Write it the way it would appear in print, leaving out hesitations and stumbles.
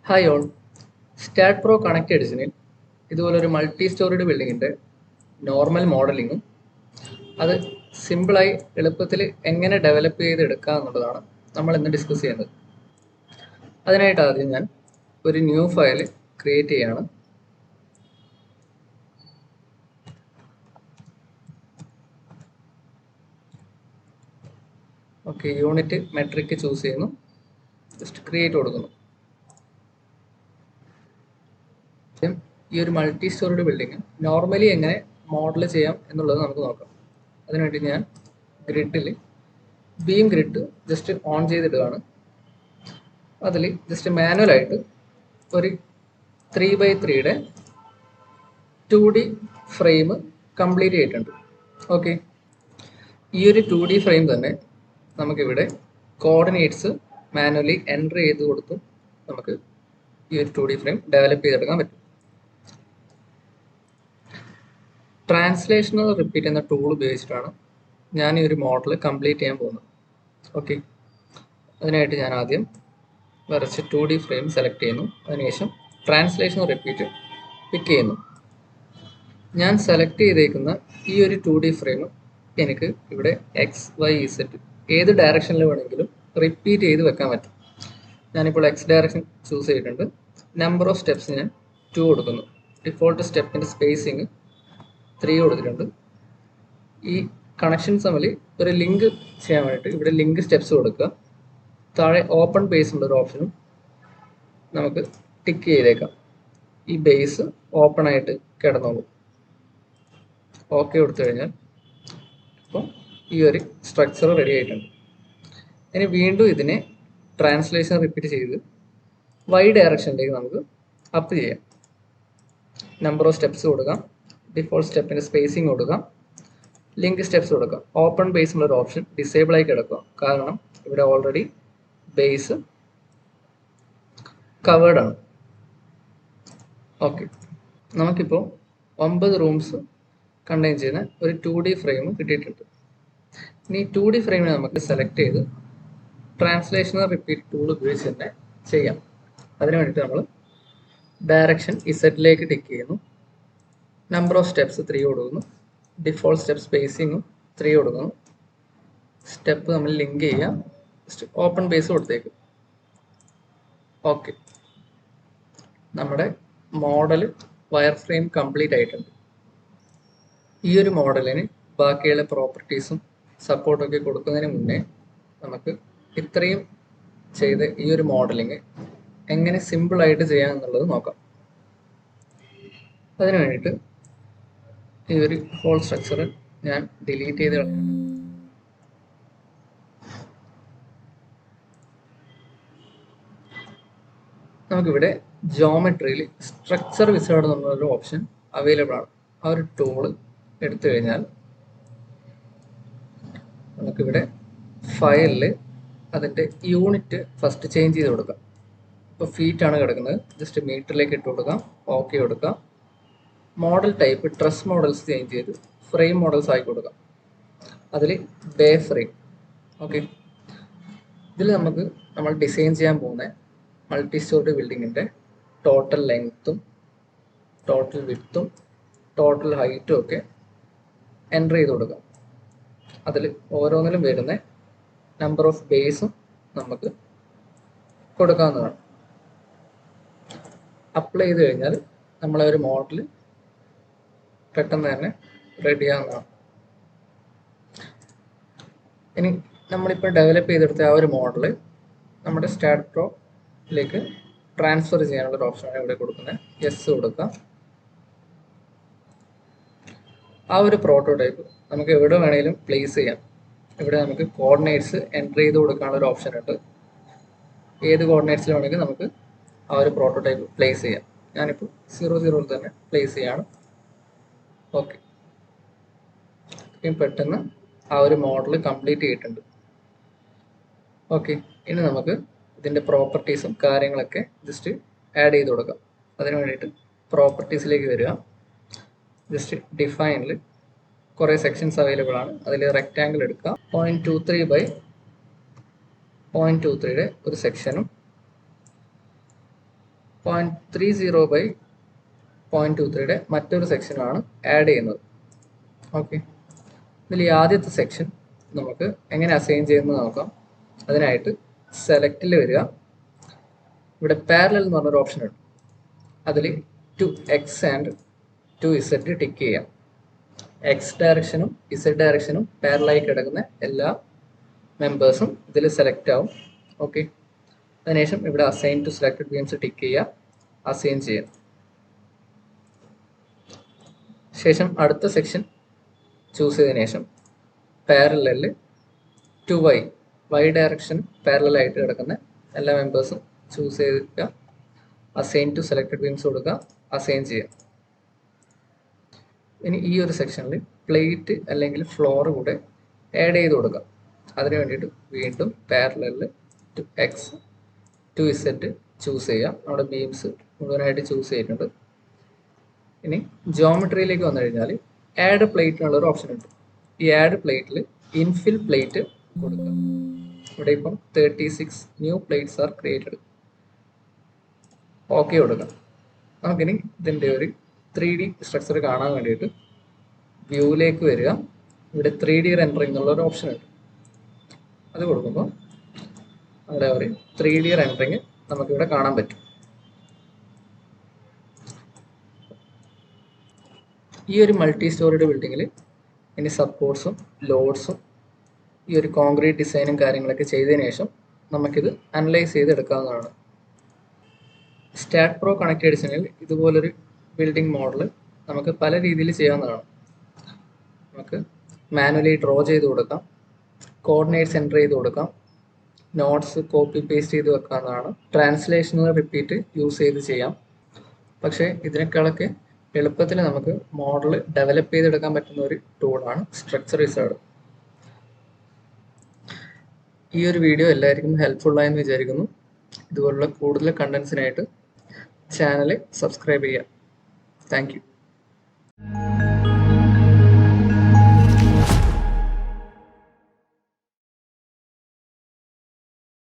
Hi all, STAAD.Pro connect എഡിഷനിൽ ഇതുപോലെ ഒരു multi storied ബിൽഡിങ്ങിൻ്റെ നോർമൽ മോഡലിങ്ങും അത് സിമ്പിളായി എളുപ്പത്തിൽ എങ്ങനെ ഡെവലപ്പ് ചെയ്തെടുക്കുക എന്നുള്ളതാണ് നമ്മൾ ഇന്ന് ഡിസ്കസ് ചെയ്യുന്നത്. അതിനായിട്ട് ആദ്യം ഞാൻ ഒരു ന്യൂ ഫയൽ ക്രിയേറ്റ് ചെയ്യാണ്. ഓക്കെ, യൂണിറ്റ് മെട്രിക് ചൂസ് ചെയ്യുന്നു, ജസ്റ്റ് ക്രിയേറ്റ് കൊടുക്കുന്നു. ഈ ഒരു മൾട്ടി സ്റ്റോറിഡ് ബിൽഡിംഗ് നോർമലി എങ്ങനെ മോഡൽ ചെയ്യാം എന്നുള്ളത് നമുക്ക് നോക്കാം. അതിനുവേണ്ടി ഞാൻ ഗ്രിഡിൽ ബീം ഗ്രിഡ് ജസ്റ്റ് ഓൺ ചെയ്തിടുകയാണ്. അതിൽ ജസ്റ്റ് മാനുവലായിട്ട് ഒരു 3x3 2D ഫ്രെയിം കംപ്ലീറ്റ് ചെയ്തിട്ടുണ്ട്. ഓക്കെ, ഈ ഒരു 2D ഫ്രെയിം തന്നെ നമുക്കിവിടെ കോർഡിനേറ്റ്സ് മാനുവലി എൻ്റർ ചെയ്ത് കൊടുത്തും നമുക്ക് ഈ ഒരു 2D ഫ്രെയിം ഡെവലപ്പ് ചെയ്തെടുക്കാൻ പറ്റും. ട്രാൻസ്ലേഷണൽ റിപ്പീറ്റ് എന്ന ടൂൾ ഉപയോഗിച്ചിട്ടാണ് ഞാൻ ഈ ഒരു മോഡൽ കംപ്ലീറ്റ് ചെയ്യാൻ പോകുന്നത്. ഓക്കെ, അതിനായിട്ട് ഞാൻ ആദ്യം വരച്ച് 2D ഫ്രെയിം സെലക്ട് ചെയ്യുന്നു. അതിനുശേഷം ട്രാൻസ്ലേഷണൽ റിപ്പീറ്റ് പിക്ക് ചെയ്യുന്നു. ഞാൻ സെലക്ട് ചെയ്തേക്കുന്ന ഈ ഒരു 2D ഫ്രെയിം എനിക്ക് ഇവിടെ XYZ ഏത് ഡയറക്ഷനിൽ വേണമെങ്കിലും റിപ്പീറ്റ് ചെയ്ത് വെക്കാൻ പറ്റും. ഞാനിപ്പോൾ X ഡയറക്ഷൻ ചൂസ് ചെയ്തിട്ടുണ്ട്. നമ്പർ ഓഫ് സ്റ്റെപ്സ് ഞാൻ 2 കൊടുക്കുന്നു. ഡിഫോൾട്ട് സ്റ്റെപ്പിൻ്റെ സ്പേസിങ് 3 കൊടുത്തിട്ടുണ്ട്. ഈ കണക്ഷൻസ് തമ്മിൽ ഒരു ലിങ്ക് ചെയ്യാൻ വേണ്ടിയിട്ട് ഇവിടെ ലിങ്ക് സ്റ്റെപ്സ് കൊടുക്കുക. താഴെ ഓപ്പൺ ബേസ് ഉള്ളൊരു ഓപ്ഷനും നമുക്ക് ടിക്ക് ചെയ്തേക്കാം. ഈ ബേസ് ഓപ്പൺ ആയിട്ട് കിടന്നോളൂ. ഓക്കെ കൊടുത്തു കഴിഞ്ഞാൽ ഇപ്പോൾ ഈ ഒരു സ്ട്രക്ചർ റെഡി ആയിട്ടുണ്ട്. ഇനി വീണ്ടും ഇതിനെ ട്രാൻസ്ലേഷൻ റിപ്പീറ്റ് ചെയ്ത് Y ഡയറക്ഷനിലേക്ക് നമുക്ക് അപ്പ് ചെയ്യാം. നമ്പർ ഓഫ് സ്റ്റെപ്സ് കൊടുക്കാം, ഡിഫോൾട്ട് സ്റ്റെപ്പിൻ്റെ സ്പേസിങ് കൊടുക്കാം, ലിങ്ക് സ്റ്റെപ്സ് കൊടുക്കാം. ഓപ്പൺ ബേസ് ഉള്ളൊരു ഓപ്ഷൻ ഡിസേബിൾ ആയി കിടക്കുക, കാരണം ഇവിടെ ഓൾറെഡി ബേസ് കവേർഡ് ആണ്. ഓക്കെ, നമുക്കിപ്പോൾ 9 റൂംസ് കണ്ടെയ്ൻ ചെയ്യുന്ന ഒരു 2D ഫ്രെയിം കിട്ടിയിട്ടുണ്ട്. ഇനി 2D ഫ്രെയിമിനെ നമുക്ക് സെലക്ട് ചെയ്ത് ട്രാൻസ്ലേഷണൽ റിപ്പീറ്റ് ടൂൾ ഉപയോഗിച്ച് തന്നെ ചെയ്യാം. അതിന് വേണ്ടിയിട്ട് നമ്മൾ ഡയറക്ഷൻ ഇസഡിലേക്ക് ടിക്ക് ചെയ്യുന്നു. നമ്പർ ഓഫ് സ്റ്റെപ്സ് 3 കൊടുക്കുന്നു. ഡിഫോൾട്ട് സ്റ്റെപ്പ് സ്പേസിങ്ങും 3 കൊടുക്കുന്നു. സ്റ്റെപ്പ് നമ്മൾ ലിങ്ക് ചെയ്യാം. ഓപ്പൺ ബേസ് കൊടുത്തേക്കും. ഓക്കെ, നമ്മുടെ മോഡൽ വയർ ഫ്രെയിം കംപ്ലീറ്റ് ആയിട്ടുണ്ട്. ഈ ഒരു മോഡലിന് ബാക്കിയുള്ള പ്രോപ്പർട്ടീസും സപ്പോർട്ടൊക്കെ കൊടുക്കുന്നതിന് മുന്നേ നമുക്ക് ഇത്രയും ചെയ്ത് ഈ ഒരു മോഡലിങ് എങ്ങനെ സിമ്പിളായിട്ട് ചെയ്യാം എന്നുള്ളത് നോക്കാം. അതിന് വേണ്ടിയിട്ട് ഈ ഒരു ഹോൾ സ്ട്രക്ചർ ഞാൻ ഡിലീറ്റ് ചെയ്ത് കളയാം. നമുക്കിവിടെ ജോമെട്രിയിൽ സ്ട്രക്ചർ വിസാർഡ് എന്നുള്ളൊരു ഓപ്ഷൻ അവൈലബിൾ ആണ്. ആ ഒരു ടൂള് എടുത്തു കഴിഞ്ഞാൽ നമുക്കിവിടെ ഫയലിൽ അതിൻ്റെ യൂണിറ്റ് ഫസ്റ്റ് ചേഞ്ച് ചെയ്ത് കൊടുക്കാം. ഇപ്പോൾ ഫീറ്റ് ആണ് കിടക്കുന്നത്, ജസ്റ്റ് മീറ്ററിലേക്ക് ഇട്ട് കൊടുക്കാം. ഓക്കെ കൊടുക്കാം. Model type truss models change ചെയ്ത് ഫ്രെയിം മോഡൽസ് ആക്കി കൊടുക്കാം. അതിൽ ബേ ഫ്രെയിം. ഓക്കെ, ഇതിൽ നമുക്ക് നമ്മൾ ഡിസൈൻ ചെയ്യാൻ പോകുന്ന മൾട്ടി സ്റ്റോറി ബിൽഡിങ്ങിൻ്റെ ടോട്ടൽ ലെങ്ത്തും ടോട്ടൽ വിഡ്ത്തും ടോട്ടൽ ഹൈറ്റും ഒക്കെ എൻ്റർ ചെയ്ത് കൊടുക്കാം. അതിൽ ഓരോന്നിലും വരുന്ന നമ്പർ ഓഫ് ബേസും നമുക്ക് കൊടുക്കാവുന്നതാണ്. അപ്ലൈ ചെയ്ത് കഴിഞ്ഞാൽ നമ്മളെ ഒരു മോഡൽ പെട്ടെന്ന് തന്നെ റെഡി ആവുന്നതാണ്. ഇനി നമ്മളിപ്പോൾ ഡെവലപ്പ് ചെയ്തെടുത്ത ആ ഒരു മോഡൽ നമ്മുടെ STAAD.Proയിലേക്ക് ട്രാൻസ്ഫർ ചെയ്യാനുള്ള ഒരു ഓപ്ഷനാണ് ഇവിടെ കൊടുക്കുന്നത്. യെസ് കൊടുക്കാം. ആ ഒരു പ്രോട്ടോടൈപ്പ് നമുക്ക് എവിടെ വേണമെങ്കിലും പ്ലേസ് ചെയ്യാം. ഇവിടെ നമുക്ക് കോർഡിനേറ്റ്സ് എൻ്റർ ചെയ്ത് കൊടുക്കാനുള്ള ഒരു ഓപ്ഷൻ ഉണ്ട്. ഏത് കോർഡിനേറ്റ്സിൽ വേണമെങ്കിൽ നമുക്ക് ആ ഒരു പ്രോട്ടോടൈപ്പ് പ്ലേസ് ചെയ്യാം. ഞാനിപ്പോൾ 00 തന്നെ പ്ലേസ് ചെയ്യാണ്. ഓക്കെ, പെട്ടെന്ന് ആ ഒരു മോഡൽ കംപ്ലീറ്റ് ചെയ്തിട്ടുണ്ട്. ഓക്കെ, ഇനി നമുക്ക് ഇതിൻ്റെ പ്രോപ്പർട്ടീസും കാര്യങ്ങളൊക്കെ ജസ്റ്റ് ആഡ് ചെയ്ത് കൊടുക്കാം. അതിന് വേണ്ടിയിട്ട് പ്രോപ്പർട്ടീസിലേക്ക് വരിക. ജസ്റ്റ് ഡിഫൈനിൽ കുറേ സെക്ഷൻസ് അവൈലബിൾ ആണ്. അതിൽ റെക്റ്റാങ്കിൾ എടുക്കുക. 0.23 by 0.23 ഒരു സെക്ഷനും 0.30/0.23യുടെ മറ്റൊരു സെക്ഷനാണ് ആഡ് ചെയ്യുന്നത്. ഓക്കെ, ഇതിൽ ഈ ആദ്യത്തെ സെക്ഷൻ നമുക്ക് എങ്ങനെ അസൈൻ ചെയ്യുന്നത് നോക്കാം. അതിനായിട്ട് സെലക്റ്റിൽ വരിക. ഇവിടെ പാരലൽ എന്ന് പറഞ്ഞൊരു ഓപ്ഷൻ ഉണ്ട്. അതിൽ 2x ആൻഡ് 2z ടിക്ക് ചെയ്യാം. എക്സ് ഡയറക്ഷനും ഇസഡ് ഡയറക്ഷനും പാരലായി കിടക്കുന്ന എല്ലാ മെമ്പേഴ്സും ഇതിൽ സെലക്ട് ആവും. ഓക്കെ, അതിനുശേഷം ഇവിടെ assign to selected beams tick ചെയ്യുക, അസൈൻ ചെയ്യാം. ശേഷം അടുത്ത സെക്ഷൻ ചൂസ് ചെയ്തതിനു ശേഷം പാരലല് ടു വൈ ഡയറക്ഷൻ പാരലായിട്ട് കിടക്കുന്ന എല്ലാ മെമ്പേഴ്സും ചൂസ് ചെയ്തിട്ട് അസൈൻ ടു സെലക്ടഡ് ബീംസ് കൊടുക്കുക, അസൈൻ ചെയ്യാം. ഇനി ഈ ഒരു സെക്ഷനിൽ പ്ലേറ്റ് അല്ലെങ്കിൽ ഫ്ലോർ കൂടെ ആഡ് ചെയ്ത് കൊടുക്കാം. അതിന് വേണ്ടിയിട്ട് വീണ്ടും പാരലല് 2x 2z ചൂസ് ചെയ്യാം. നമ്മുടെ ബീംസ് മുഴുവനായിട്ട് ചൂസ് ചെയ്തിട്ടുണ്ട്. ഇനി ജോമെട്രിയിലേക്ക് വന്നു കഴിഞ്ഞാൽ ആഡ് പ്ലേറ്റിനുള്ള ഒരു ഓപ്ഷൻ ഉണ്ട്. ഈ ആഡ് പ്ലേറ്റിൽ ഇൻഫിൽ പ്ലേറ്റ് കൊടുക്കുക. ഇവിടെ ഇപ്പം 36 new plates are created. Okay കൊടുക്കാം. നമുക്കിനി ഇതിൻ്റെ ഒരു 3D സ്ട്രക്ചർ കാണാൻ വേണ്ടിയിട്ട് വ്യൂവിലേക്ക് വരിക. ഇവിടെ 3D റെൻഡറിംഗ് എന്നുള്ള ഒരു ഓപ്ഷൻ ഉണ്ട്. അത് കൊടുക്കുമ്പോൾ അവിടെ ഒരു 3D റെൻഡറിങ് നമുക്കിവിടെ കാണാൻ പറ്റും. ഈ ഒരു മൾട്ടി സ്റ്റോറിഡ് ബിൽഡിങ്ങിൽ ഇനി സപ്പോർട്ട്സും ലോഡ്സും ഈ ഒരു കോൺക്രീറ്റ് ഡിസൈനും കാര്യങ്ങളൊക്കെ ചെയ്തതിനു ശേഷം നമുക്കിത് അനലൈസ് ചെയ്തെടുക്കാവുന്നതാണ്. STAAD.Pro കണക്റ്റഡ് ഡിസൈനിൽ ഇതുപോലൊരു ബിൽഡിംഗ് മോഡൽ നമുക്ക് പല രീതിയിൽ ചെയ്യാവുന്നതാണ്. നമുക്ക് മാനുവലി ഡ്രോ ചെയ്ത് കൊടുക്കാം, കോർഡിനേറ്റ്സ് എൻ്റർ ചെയ്ത് കൊടുക്കാം, നോട്ട്സ് കോപ്പി പേസ്റ്റ് ചെയ്ത് വെക്കാവുന്നതാണ്. ട്രാൻസ്ലേഷൻ റിപ്പീറ്റ് യൂസ് ചെയ്ത് ചെയ്യാം. പക്ഷേ ഇതിനേക്കാളൊക്കെ എളുപ്പത്തിൽ നമുക്ക് മോഡൽ ഡെവലപ്പ് ചെയ്തെടുക്കാൻ പറ്റുന്ന ഒരു ടൂളാണ് സ്ട്രക്ചർ വിസാർഡ്. ഈ ഒരു വീഡിയോ എല്ലാവർക്കും ഹെൽപ്ഫുള്ളായെന്ന് വിചാരിക്കുന്നു. ഇതുപോലുള്ള കൂടുതൽ കണ്ടൻസിനായിട്ട് ചാനൽ സബ്സ്ക്രൈബ് ചെയ്യുക. Thank you.